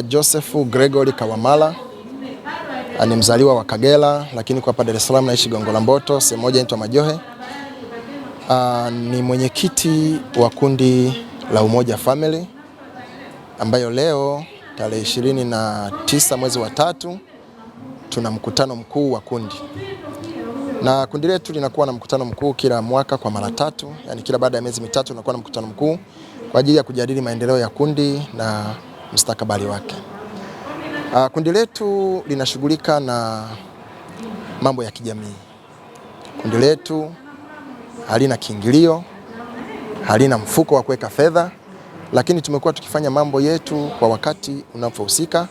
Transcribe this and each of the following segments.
Joseph Gregory Kawamala, ni mzaliwa wa Kagera lakini kwa hapa Dar es Salaam naishi Gongo la Mboto, sehemu moja inaitwa Majohe. Ni mwenyekiti wa kundi la Umoja Family ambayo leo tarehe 29 mwezi wa 3 tuna mkutano mkuu wa kundi. Na kundi letu linakuwa na mkutano mkuu kila mwaka kwa mara 3, yani kila baada ya miezi mitatu tunakuwa na mkutano mkuu kwa ajili ya kujadili maendeleo ya kundi na mustakabali wake. Kundi letu linashughulika na mambo ya kijamii. Kundi letu halina kiingilio, halina mfuko wa kuweka fedha, lakini tumekuwa tukifanya mambo yetu kwa wakati unapohusika,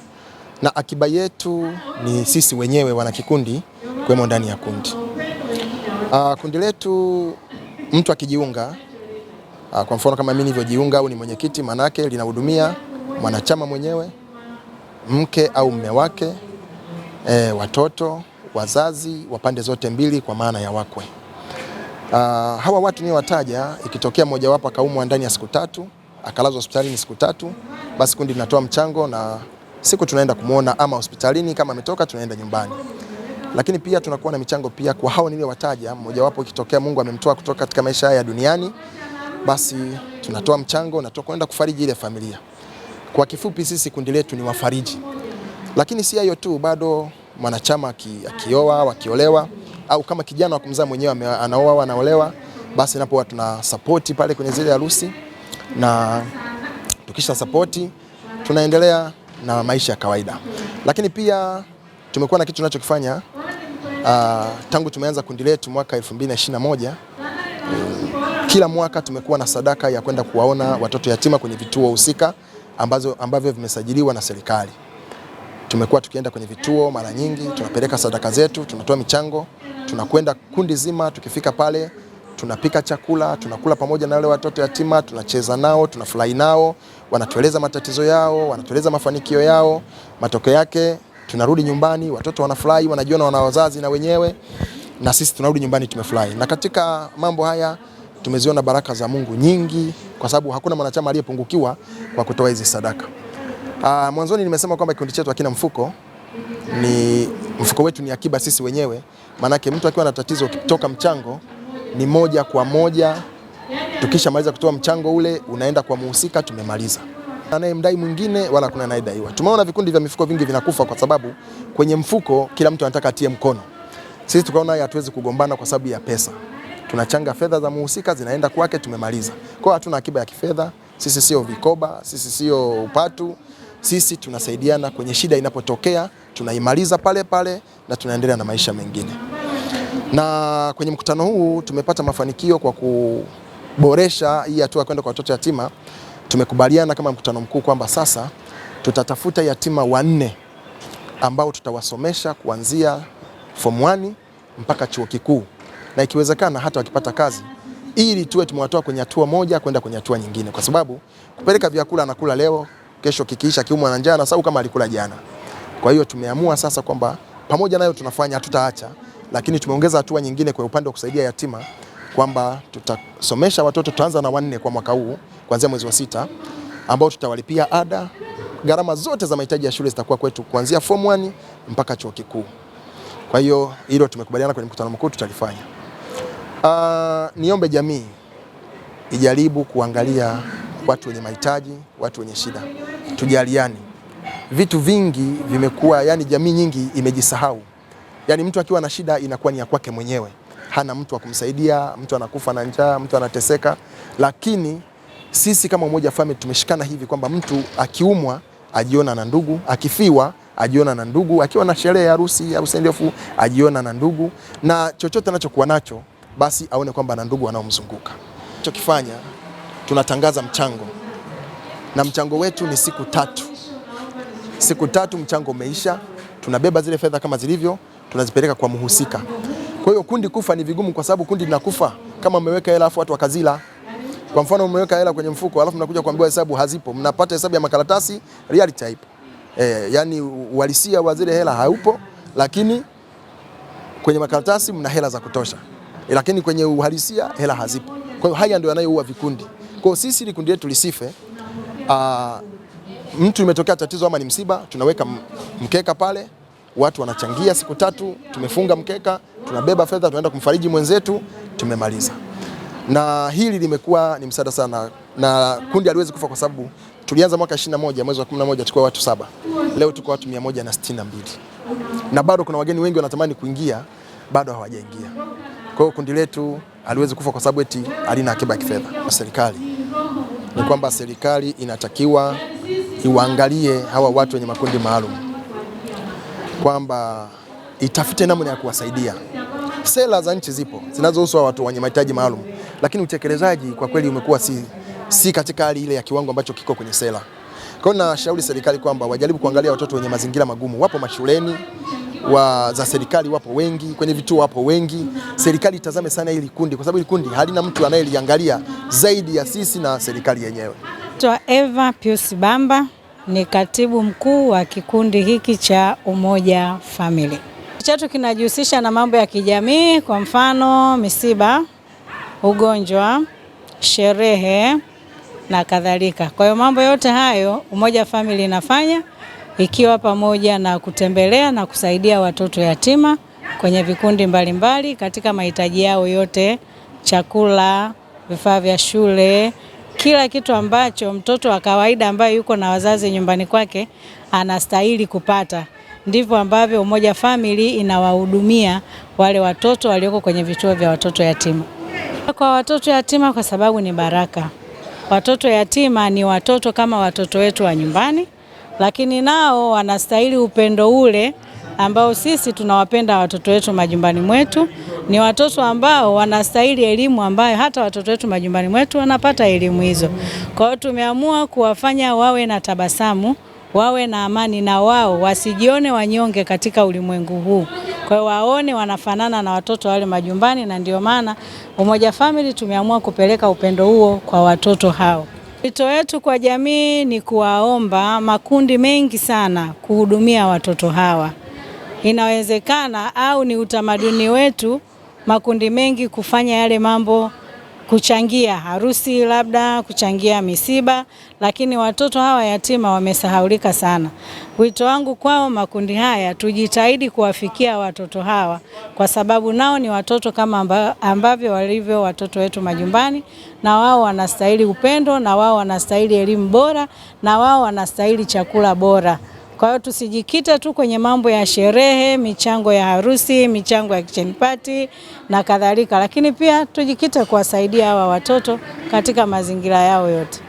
na akiba yetu ni sisi wenyewe wanakikundi kwemo ndani ya kundi. Kundi letu mtu akijiunga, kwa mfano kama mimi nilivyojiunga au ni mwenyekiti, manake linahudumia mwanachama mwenyewe, mke au mume wake, watoto, wazazi wa pande zote mbili kwa maana ya wakwe. Hawa watu ni wataja, ikitokea mmoja wapo akaumwa ndani ya siku 3, akalazwa hospitalini siku 3, basi kundi linatoa mchango na siku tunaenda kumuona ama hospitalini, kama ametoka tunaenda nyumbani. Lakini pia tunakuwa na michango pia kwa hao niliowataja, mmoja wapo ikitokea Mungu amemtoa kutoka katika maisha haya ya duniani, basi tunatoa mchango na kwenda kufariji ile familia. Kwa kifupi sisi kundi letu ni wafariji. Lakini si hayo tu, bado mwanachama akioa, wakiolewa, au kama kijana wa kumzaa mwenyewe anaoa, anaolewa, basi napo tuna support pale kwenye zile harusi, na tukisha support tunaendelea na maisha ya kawaida. Lakini pia tumekuwa na kitu tunachokifanya tangu tumeanza kundi letu mwaka 2021. Kila mwaka tumekuwa na sadaka ya kwenda kuwaona watoto yatima kwenye vituo husika ambavyo vimesajiliwa na serikali. Tumekuwa tukienda kwenye vituo mara nyingi, tunapeleka sadaka zetu, tunatoa michango, tunakwenda kundi zima, tukifika pale tunapika chakula, tunakula pamoja na wale watoto yatima, tunacheza nao, tunafurahi nao, wanatueleza matatizo yao, wanatueleza mafanikio yao. Matokeo yake tunarudi nyumbani, watoto wanafurahi, wanajiona wana wazazi na wenyewe, na sisi tunarudi nyumbani tumefurahi. Na katika mambo haya tumeziona baraka za Mungu nyingi, kwa sababu hakuna mwanachama aliyepungukiwa kwa kutoa hizi sadaka. Mwanzoni nimesema kwamba kikundi chetu hakina mfuko. Mfuko wetu ni akiba sisi wenyewe. Manake mtu akiwa na tatizo, ukitoka mchango ni moja kwa moja, tukisha maliza kutoa mchango ule unaenda kwa muhusika, tumemaliza. Anayemdai mwingine wala kuna anayedaiwa. Tumeona vikundi vya mifuko vingi vinakufa kwa sababu kwenye mfuko kila mtu anataka atie mkono. Sisi tukaona hatuwezi kugombana kwa sababu ya pesa. Tunachanga fedha za muhusika zinaenda kwake, tumemaliza. Kwa hatuna akiba ya kifedha, sisi sio vikoba, sisi sio upatu. Sisi tunasaidiana kwenye shida inapotokea, tunaimaliza pale pale na tunaendelea na maisha mengine. Na kwenye mkutano huu tumepata mafanikio kwa kuboresha hii hatua kwenda kwa watoto yatima. Tumekubaliana kama mkutano mkuu kwamba sasa tutatafuta yatima 4 ambao tutawasomesha kuanzia form 1 mpaka chuo kikuu, na ikiwezekana hata wakipata kazi, ili tuwe tumewatoa kwenye hatua moja kwenda kwenye hatua nyingine, kwa sababu kupeleka vyakula anakula leo, kesho kikiisha kiumwa na njaa na sababu kama alikula jana. Kwa hiyo tumeamua sasa kwamba pamoja nayo tunafanya, hatutaacha, lakini tumeongeza hatua nyingine kwa upande wa kusaidia yatima, kwamba tutasomesha watoto, tutaanza na 4 kwa mwaka huu kuanzia mwezi wa 6, ambao tutawalipia ada, gharama zote za mahitaji ya shule zitakuwa kwetu kuanzia form 1 mpaka chuo kikuu. Kwa hiyo hilo tumekubaliana kwenye mkutano mkuu tutalifanya. Niombe jamii ijaribu kuangalia watu wenye mahitaji, watu wenye shida. Tujaliani. Vitu vingi vimekuwa, yani jamii nyingi imejisahau. Yani mtu akiwa na shida inakuwa ni ya kwake mwenyewe. Hana mtu wa kumsaidia, mtu anakufa na njaa, mtu anateseka. Lakini sisi kama Umoja Family tumeshikana hivi kwamba mtu akiumwa ajiona na ndugu, akifiwa ajiona na ndugu, akiwa na sherehe ya harusi ndefu ajiona na ndugu, na chochote anachokuwa nacho basi aone kwamba na ndugu wanaomzunguka. Tunachokifanya, tunatangaza mchango, na mchango wetu ni siku 3. Siku 3 mchango umeisha, tunabeba zile fedha kama zilivyo, tunazipeleka kwa muhusika. Kwa hiyo kundi kufa ni vigumu, kwa sababu kundi linakufa kama umeweka hela afu watu wakazila. Kwa mfano umeweka hela kwenye mfuko alafu mnakuja kuambiwa hesabu hazipo, mnapata hesabu ya makaratasi, reality haipo. Yani uhalisia wa zile hela haupo, lakini kwenye makaratasi mna hela za kutosha. Lakini kwenye uhalisia hela hazipo. Kwa hiyo haya ndio yanayoua vikundi. Kwa hiyo sisi ili kundi letu lisife, mtu imetokea tatizo ama ni msiba, tunaweka mkeka pale, watu wanachangia siku 3, tumefunga mkeka, tunabeba fedha, tunaenda kumfariji mwenzetu, tumemaliza. Na hili limekuwa ni msaada sana, na kundi haliwezi kufa kwa sababu tulianza mwaka 21 mwezi wa 11 tulikuwa watu 7. Leo tuko watu 162. Na bado kuna wageni wengi wanatamani kuingia, bado hawajaingia. Kwa hiyo kundi letu haliwezi kufa kwa sababu eti halina akiba ya kifedha. Serikali ni kwamba serikali inatakiwa iwaangalie hawa watu wenye makundi maalum, kwamba itafute namna ya kuwasaidia. Sera za nchi zipo zinazohusu watu wenye mahitaji maalum, lakini utekelezaji kwa kweli umekuwa si katika hali ile ya kiwango ambacho kiko kwenye sera. Kwa hiyo nashauri serikali kwamba wajaribu kuangalia watoto wenye mazingira magumu. Wapo mashuleni za serikali, wapo wengi kwenye vituo, wapo wengi. Serikali itazame sana hili kundi, kwa sababu hili kundi halina mtu anayeliangalia zaidi ya sisi na serikali yenyewe. Eva Pius Bamba ni katibu mkuu wa kikundi hiki cha Umoja Family. Chetu kinajihusisha na mambo ya kijamii, kwa mfano misiba, ugonjwa, sherehe na kadhalika. Kwa hiyo mambo yote hayo Umoja Family inafanya, ikiwa pamoja na kutembelea na kusaidia watoto yatima kwenye vikundi mbalimbali katika mahitaji yao yote: chakula, vifaa vya shule, kila kitu ambacho mtoto wa kawaida ambaye yuko na wazazi nyumbani kwake anastahili kupata. Ndivyo ambavyo Umoja Family inawahudumia wale watoto walioko kwenye vituo vya watoto yatima. Kwa watoto yatima, kwa sababu ni baraka. Watoto yatima ni watoto kama watoto wetu wa nyumbani, lakini nao wanastahili upendo ule ambao sisi tunawapenda watoto wetu majumbani mwetu. Ni watoto ambao wanastahili elimu ambayo hata watoto wetu majumbani mwetu wanapata elimu hizo. Kwa hiyo tumeamua kuwafanya wawe na tabasamu, wawe na amani, na wao wasijione wanyonge katika ulimwengu huu. Kwa hiyo waone wanafanana na watoto wale majumbani, na ndio maana Umoja Family tumeamua kupeleka upendo huo kwa watoto hao. Wito wetu kwa jamii ni kuwaomba makundi mengi sana kuhudumia watoto hawa. Inawezekana au ni utamaduni wetu makundi mengi kufanya yale mambo, kuchangia harusi, labda kuchangia misiba, lakini watoto hawa yatima wamesahaulika sana. Wito wangu kwao makundi haya, tujitahidi kuwafikia watoto hawa, kwa sababu nao ni watoto kama ambavyo walivyo watoto wetu majumbani, na wao wanastahili upendo, na wao wanastahili elimu bora, na wao wanastahili chakula bora. Kwa hiyo tusijikite tu kwenye mambo ya sherehe, michango ya harusi, michango ya kitchen party na kadhalika, lakini pia tujikite kuwasaidia hawa watoto katika mazingira yao yote.